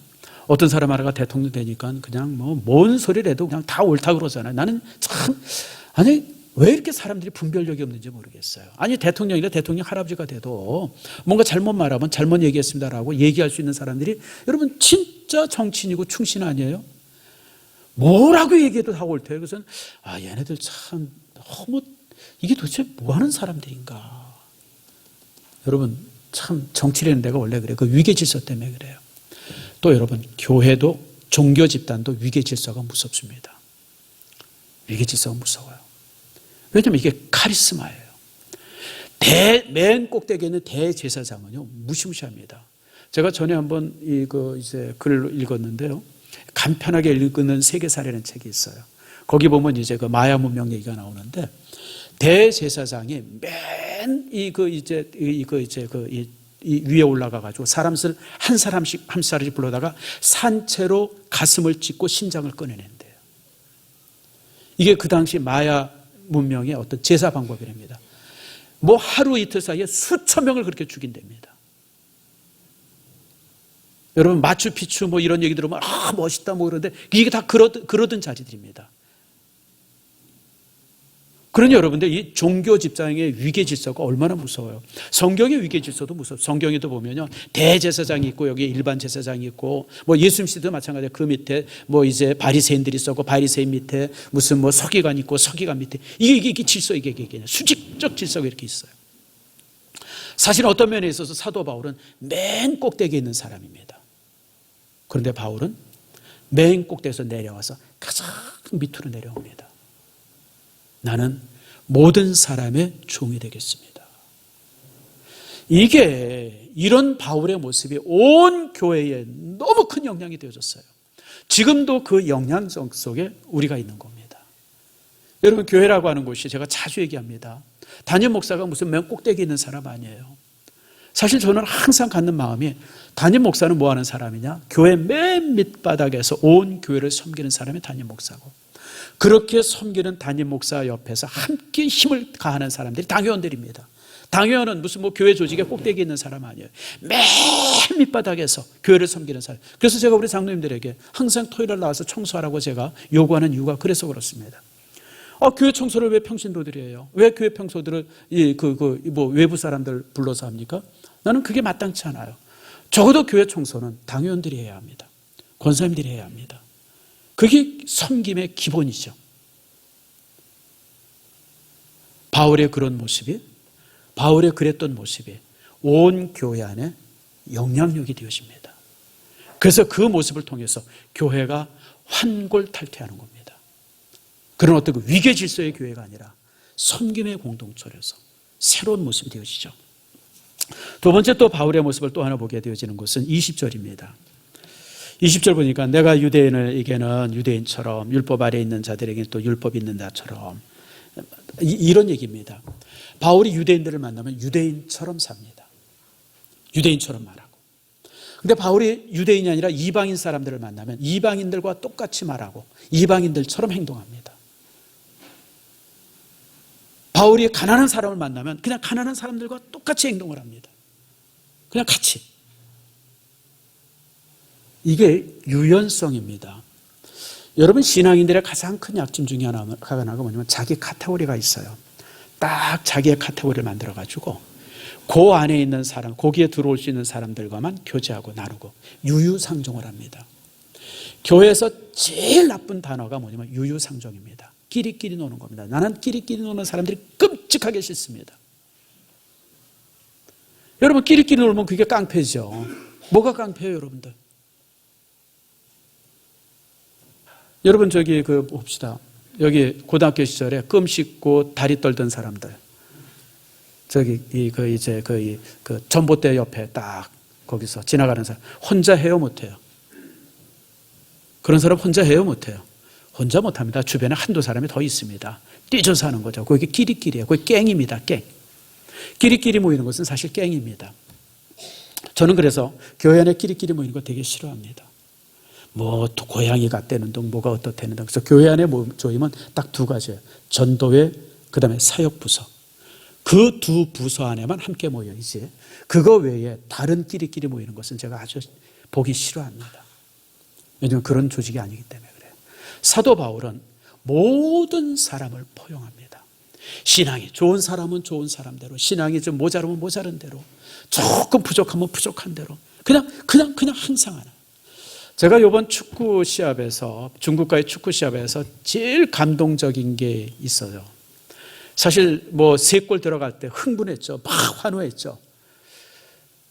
어떤 사람 하나가 대통령 되니까 그냥 뭐 뭔 소리를 해도 그냥 다 옳다 그러잖아요. 나는 참, 왜 이렇게 사람들이 분별력이 없는지 모르겠어요. 대통령이나 대통령 할아버지가 돼도 뭔가 잘못 말하면 잘못 얘기했습니다라고 얘기할 수 있는 사람들이 여러분 진짜 정치인이고 충신 아니에요? 뭐라고 얘기해도 다 옳대요. 그래서 얘네들 참 너무 이게 도대체 뭐 하는 사람들인가. 여러분 참 정치라는 데가 원래 그래요. 그 위계 질서 때문에 그래요. 또 여러분 교회도 종교 집단도 위계 질서가 무섭습니다. 위계 질서가 무서워요. 왜냐하면 이게 카리스마예요. 맨 꼭대기에 있는 대제사장은요 무시무시합니다. 제가 전에 한번 이제 글을 읽었는데요. 간편하게 읽는 세계사라는 책이 있어요. 거기 보면 이제 그 마야 문명 얘기가 나오는데 대제사장이 맨 이 위에 올라가가지고 사람을 한 사람씩 한 사람씩 불러다가 산채로 가슴을 찢고 심장을 꺼내낸대요. 이게 그 당시 마야 문명의 어떤 제사 방법이랍니다. 뭐 하루 이틀 사이에 수천 명을 그렇게 죽인답니다. 여러분 마추픽추 뭐 이런 얘기 들으면 멋있다 뭐 그러는데 이게 다 그러던 자리들입니다. 그러니 여러분들 이 종교 집단의 위계 질서가 얼마나 무서워요. 성경의 위계 질서도 무서워요. 성경에도 보면요, 대제사장이 있고 여기 일반 제사장이 있고 뭐 예수님 시대도 마찬가지예요. 그 밑에 뭐 이제 바리새인들이 있었고 바리새인 밑에 무슨 뭐 서기관 있고 서기관 밑에 이게 질서, 이게 수직적 질서가 이렇게 있어요. 사실 어떤 면에 있어서 사도 바울은 맨 꼭대기에 있는 사람입니다. 그런데 바울은 맨 꼭대기에서 내려와서 가장 밑으로 내려옵니다. 나는 모든 사람의 종이 되겠습니다. 이런 바울의 모습이 온 교회에 너무 큰 영향이 되어졌어요. 지금도 그 영향성 속에 우리가 있는 겁니다. 여러분, 교회라고 하는 곳이 제가 자주 얘기합니다. 담임 목사가 무슨 맨 꼭대기에 있는 사람 아니에요. 사실 저는 항상 갖는 마음이, 담임 목사는 뭐 하는 사람이냐? 교회 맨 밑바닥에서 온 교회를 섬기는 사람이 담임 목사고, 그렇게 섬기는 담임 목사 옆에서 함께 힘을 가하는 사람들이 당회원들입니다. 당회원은 무슨 뭐 교회 조직의 꼭대기에 있는 사람 아니에요. 맨 밑바닥에서 교회를 섬기는 사람. 그래서 제가 우리 장로님들에게 항상 토요일에 나와서 청소하라고 제가 요구하는 이유가 그래서 그렇습니다. 교회 청소를 왜 평신도들이 해요? 왜 교회 평소들을 뭐 외부 사람들 불러서 합니까? 나는 그게 마땅치 않아요. 적어도 교회 청소는 당회원들이 해야 합니다. 권사님들이 해야 합니다. 그게 섬김의 기본이죠. 바울의 그런 모습이, 바울의 그랬던 모습이 온 교회 안에 영향력이 되어집니다. 그래서 그 모습을 통해서 교회가 환골탈퇴하는 겁니다. 그런 어떤 위계 질서의 교회가 아니라 섬김의 공동체로서 새로운 모습이 되어지죠. 두 번째 또 바울의 모습을 또 하나 보게 되어지는 것은 20절입니다. 20절 보니까 내가 유대인에게는 유대인처럼 율법 아래 있는 자들에게는 또 율법이 있는 자처럼, 이런 얘기입니다. 바울이 유대인들을 만나면 유대인처럼 삽니다. 유대인처럼 말하고. 근데 바울이 유대인이 아니라 이방인 사람들을 만나면 이방인들과 똑같이 말하고 이방인들처럼 행동합니다. 바울이 가난한 사람을 만나면 그냥 가난한 사람들과 똑같이 행동을 합니다. 그냥 같이. 이게 유연성입니다. 여러분, 신앙인들의 가장 큰 약점 중에 하나가 뭐냐면 자기 카테고리가 있어요. 딱 자기의 카테고리를 만들어가지고 그 안에 있는 사람, 거기에 들어올 수 있는 사람들과만 교제하고 나누고 유유상종을 합니다. 교회에서 제일 나쁜 단어가 뭐냐면 유유상종입니다. 끼리끼리 노는 겁니다. 나는 끼리끼리 노는 사람들이 끔찍하게 싫습니다. 여러분, 끼리끼리 놀면 그게 깡패죠. 뭐가 깡패예요, 여러분들? 여러분, 봅시다. 여기 고등학교 시절에 껌 씹고 다리 떨던 사람들. 전봇대 옆에 딱 거기서 지나가는 사람. 혼자 해요, 못해요? 그런 사람 혼자 해요, 못해요? 혼자 못합니다. 주변에 한두 사람이 더 있습니다. 뛰쳐서 하는 거죠. 그게 끼리끼리예요. 그게 깽입니다. 깽. 끼리끼리 모이는 것은 사실 깽입니다. 저는 그래서 교회 안에 끼리끼리 모이는 거 되게 싫어합니다. 뭐 고양이 같다는 둥, 뭐가 어떻다는 둥. 그래서 교회 안에 모이면 딱 두 가지예요. 전도회, 그다음에 사역부서. 그 두 부서 안에만 함께 모여야지, 그거 외에 다른 끼리끼리 모이는 것은 제가 아주 보기 싫어합니다. 왜냐하면 그런 조직이 아니기 때문에 그래요. 사도 바울은 모든 사람을 포용합니다. 신앙이 좋은 사람은 좋은 사람대로, 신앙이 좀 모자르면 모자른 대로, 조금 부족하면 부족한 대로, 그냥 항상 하나. 제가 이번 축구 시합에서, 중국과의 축구 시합에서 제일 감동적인 게 있어요. 사실 뭐 3골 들어갈 때 흥분했죠. 막 환호했죠.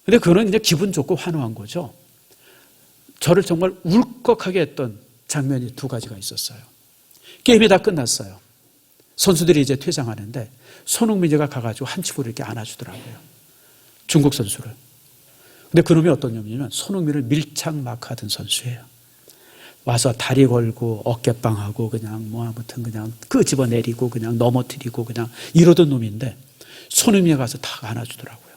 근데 그거는 이제 기분 좋고 환호한 거죠. 저를 정말 울컥하게 했던 장면이 2가지가 있었어요. 게임이 다 끝났어요. 선수들이 이제 퇴장하는데 손흥민이가 가가지고 한 칩으로 이렇게 안아주더라고요. 중국 선수를. 근데 그놈이 어떤 놈이냐면 손흥민을 밀착 마크하던 선수예요. 와서 다리 걸고 어깨빵하고 그냥 뭐 아무튼 그냥 끄집어내리고 그냥 넘어뜨리고 그냥 이러던 놈인데 손흥민이 가서 다 안아주더라고요.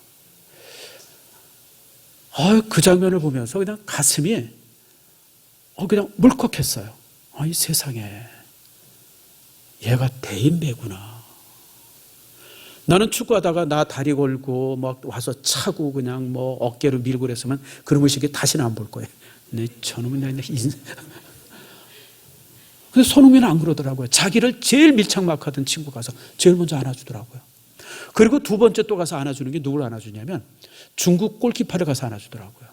그 장면을 보면서 그냥 가슴이 그냥 물컥했어요. 이 세상에 얘가 대인배구나. 나는 축구하다가 나 다리 걸고 막 와서 차고 그냥 뭐 어깨로 밀고 그랬으면 그런 의식이 다시는 안 볼 거예요. 네, 저놈은 근데 손흥민은 안 그러더라고요. 자기를 제일 밀착막하던 친구 가서 제일 먼저 안아주더라고요. 그리고 두 번째 또 가서 안아주는 게 누굴 안아주냐면 중국 골키퍼를 가서 안아주더라고요.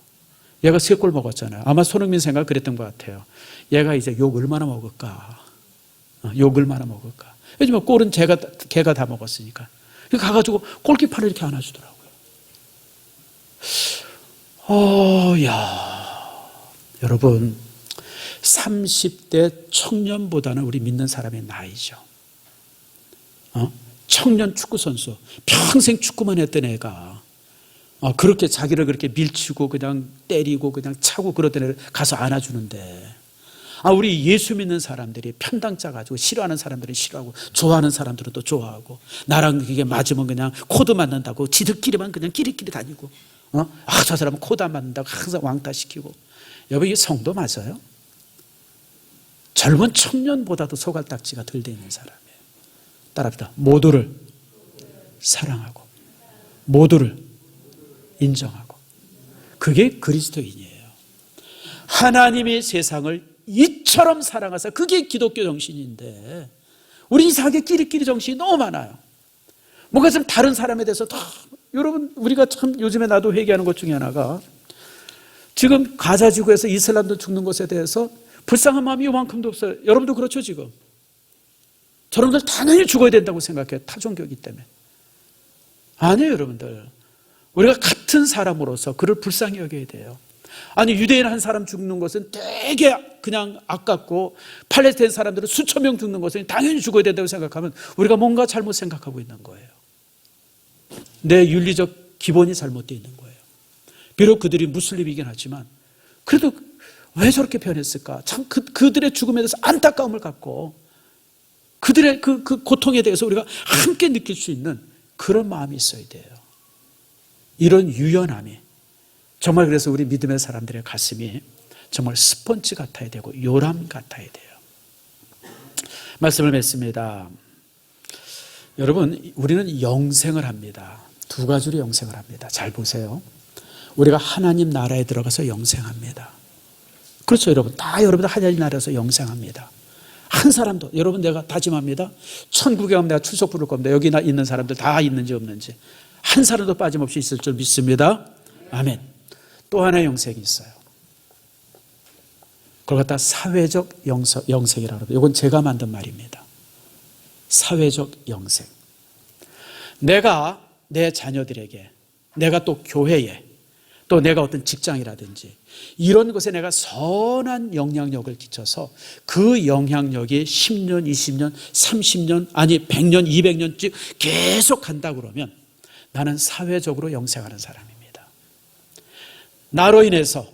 얘가 3골 먹었잖아요. 아마 손흥민 생각 그랬던 것 같아요. 얘가 이제 욕 얼마나 먹을까? 욕 얼마나 먹을까? 요즘 골은 걔가 다 먹었으니까. 가가지고 골키퍼를 이렇게 안아주더라고요. 여러분, 30대 청년보다는 우리 믿는 사람의 나이죠. 청년 축구선수, 평생 축구만 했던 애가 그렇게 자기를 그렇게 밀치고 그냥 때리고 그냥 차고 그러던 애를 가서 안아주는데, 우리 예수 믿는 사람들이 편당짜 가지고 싫어하는 사람들은 싫어하고 좋아하는 사람들은 또 좋아하고, 나랑 그게 맞으면 그냥 코드 맞는다고 지들끼리만 그냥 끼리끼리 다니고, 저 사람은 코드 안 맞는다고 항상 왕따시키고. 여러분, 이게 성도 맞아요? 젊은 청년보다도 소갈딱지가 덜 돼 있는 사람이에요. 따라합시다. 모두를 사랑하고 모두를 인정하고. 그게 그리스도인이에요. 하나님이 세상을 이처럼 사랑하사, 그게 기독교 정신인데 우리 이상하게 끼리끼리 정신이 너무 많아요. 뭔가 좀 다른 사람에 대해서 여러분, 우리가 참 요즘에 나도 회개하는 것 중에 하나가, 지금 가자 지구에서 이슬람도 죽는 것에 대해서 불쌍한 마음이 요만큼도 없어요. 여러분도 그렇죠? 지금 저놈들 당연히 죽어야 된다고 생각해요. 타종교이기 때문에. 아니에요. 여러분들, 우리가 같은 사람으로서 그를 불쌍히 여겨야 돼요. 유대인 한 사람 죽는 것은 되게 그냥 아깝고, 팔레스타인 사람들은 수천 명 죽는 것은 당연히 죽어야 된다고 생각하면 우리가 뭔가 잘못 생각하고 있는 거예요. 내 윤리적 기본이 잘못되어 있는 거예요. 비록 그들이 무슬림이긴 하지만 그래도 왜 저렇게 변했을까? 참 그들의 죽음에 대해서 안타까움을 갖고 그들의 그 고통에 대해서 우리가 함께 느낄 수 있는 그런 마음이 있어야 돼요. 이런 유연함이 정말, 그래서 우리 믿음의 사람들의 가슴이 정말 스펀지 같아야 되고 요람 같아야 돼요. 말씀을 맺습니다. 여러분, 우리는 영생을 합니다. 2가지로 영생을 합니다. 잘 보세요. 우리가 하나님 나라에 들어가서 영생합니다. 그렇죠, 여러분. 여러분들 하나님 나라에서 영생합니다. 한 사람도, 여러분, 내가 다짐합니다. 천국에 가면 내가 출석 부를 겁니다. 여기 있는 사람들 다 있는지 없는지 한 사람도 빠짐없이 있을 줄 믿습니다. 아멘. 또 하나의 영생이 있어요. 그걸 갖다 사회적 영생이라고 합니다. 이건 제가 만든 말입니다. 사회적 영생. 내가 내 자녀들에게, 내가 또 교회에, 또 내가 어떤 직장이라든지 이런 것에 내가 선한 영향력을 끼쳐서 그 영향력이 10년, 20년, 30년, 아니 100년, 200년쯤 계속 간다 그러면 나는 사회적으로 영생하는 사람입니다. 나로 인해서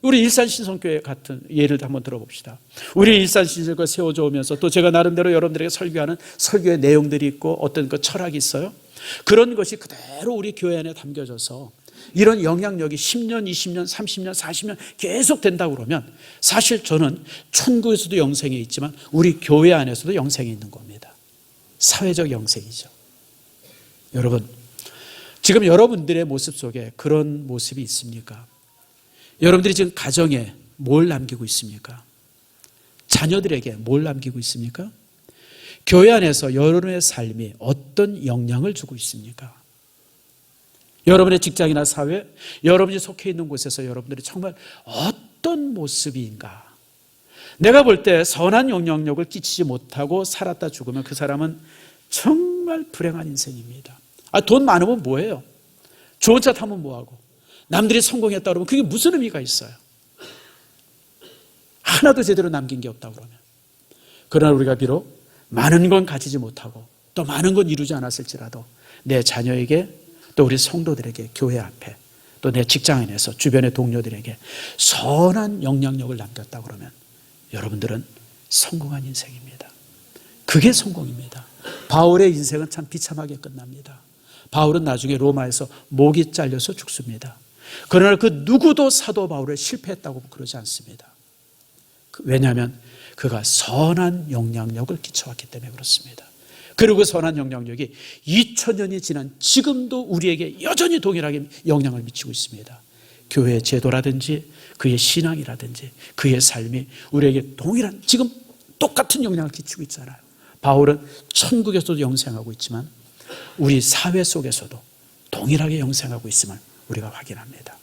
우리 일산신성교회 같은 예를 한번 들어봅시다. 우리 일산신성교회 세워져 오면서 또 제가 나름대로 여러분들에게 설교하는 설교의 내용들이 있고 어떤 그 철학이 있어요. 그런 것이 그대로 우리 교회 안에 담겨져서 이런 영향력이 10년, 20년, 30년, 40년 계속 된다고 그러면 사실 저는 천국에서도 영생이 있지만 우리 교회 안에서도 영생이 있는 겁니다. 사회적 영생이죠. 여러분, 지금 여러분들의 모습 속에 그런 모습이 있습니까? 여러분들이 지금 가정에 뭘 남기고 있습니까? 자녀들에게 뭘 남기고 있습니까? 교회 안에서 여러분의 삶이 어떤 영향을 주고 있습니까? 여러분의 직장이나 사회, 여러분이 속해 있는 곳에서 여러분들이 정말 어떤 모습인가? 내가 볼 때 선한 영향력을 끼치지 못하고 살았다 죽으면 그 사람은 정말 불행한 인생입니다. 돈 많으면 뭐예요? 좋은 차 타면 뭐하고? 남들이 성공했다 그러면 그게 무슨 의미가 있어요? 하나도 제대로 남긴 게 없다 그러면. 그러나 우리가 비록 많은 건 가지지 못하고 또 많은 건 이루지 않았을지라도 내 자녀에게, 또 우리 성도들에게, 교회 앞에, 또 내 직장인에서 주변의 동료들에게 선한 영향력을 남겼다 그러면 여러분들은 성공한 인생입니다. 그게 성공입니다. 바울의 인생은 참 비참하게 끝납니다. 바울은 나중에 로마에서 목이 잘려서 죽습니다. 그러나 그 누구도 사도 바울을 실패했다고 그러지 않습니다. 왜냐하면 그가 선한 영향력을 끼쳐왔기 때문에 그렇습니다. 그리고 선한 영향력이 2000년이 지난 지금도 우리에게 여전히 동일하게 영향을 미치고 있습니다. 교회의 제도라든지 그의 신앙이라든지 그의 삶이 우리에게 동일한, 지금 똑같은 영향을 끼치고 있잖아요. 바울은 천국에서도 영생하고 있지만 우리 사회 속에서도 동일하게 영생하고 있음을 우리가 확인합니다.